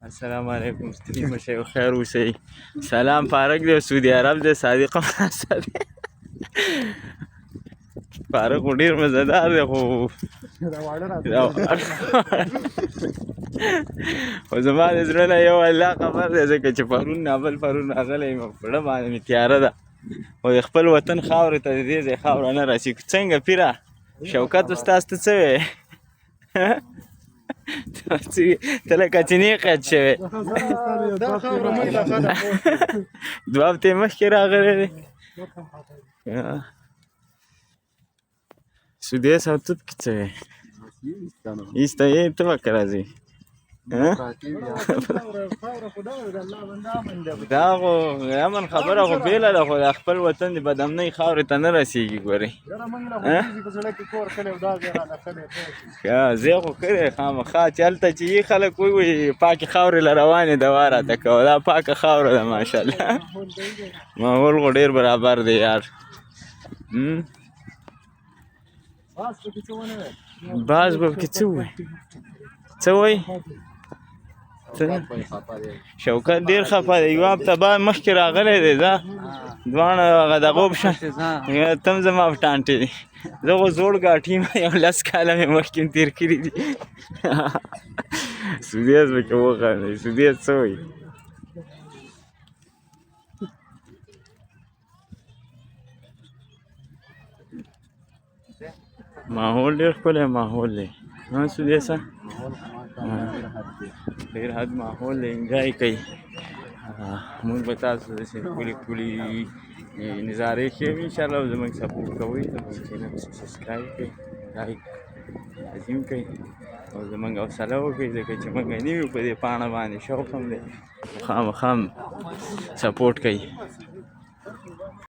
السلام علیکم ستړي مه شئ خیر اوسئ سلام فارق دی سعودي عرب دی صادق هم ناسته دی فارق خو ډېر مزهدار دی خو خو زما د زړه نه یو الله خبر دی ځکه چې پرون نابل پرون راغلی یم په زړه باندې مې تیاره ده خو د خپل وطن خاورې ته د دې ځای خاوره نه راسي څنګه پیره شوکت استاز ته څه وی ته لکه چینی قید شوی دوه هفتې مخکې راغلی دی سعودي ساوتوب کې څه وی ایسته یې ته به که راځې دا خو امن خبره خو بېله ده خو د خپل وطن د بدامنۍ خاورې ته نه رسېږي ګورئ ځای خو ښه دی خامخا چې هلته چې یې خلک وایي پاکې خاورې له روانې دوا راته کوه دا پاکه خاوره ده ماشاءالله ماحول خو ډېر برابر دی یار باز به پکې څه ووایي څه وایي شوکت ډېر خفه دی یوه هفته بعد مخکې راغلی دی دا دواړه هغه دغه شان ته هم زما په ټانټې دي زه خو زوړ ګاټي یم یو 10 کاله مې مخکې تېر کړي دي سودیز پکې وخاندئ سودیز څه وایي ماحول ډېر ښکلی ماحول دی سودیزه ډېر حد ماحول دی انجای کوي موږ به تاسو داسې ښکلي ښکلي نظارې ښیو انشاءالله او زموږ سپورټ کوئ زموږ چینل سبسکرایب کړئ لایک عظیم کړئ او زموږ حوصله وکړئ ځکه چې موږ نه یو په دې پاڼه باندې شوق هم دی خامخا سپورټ کوئ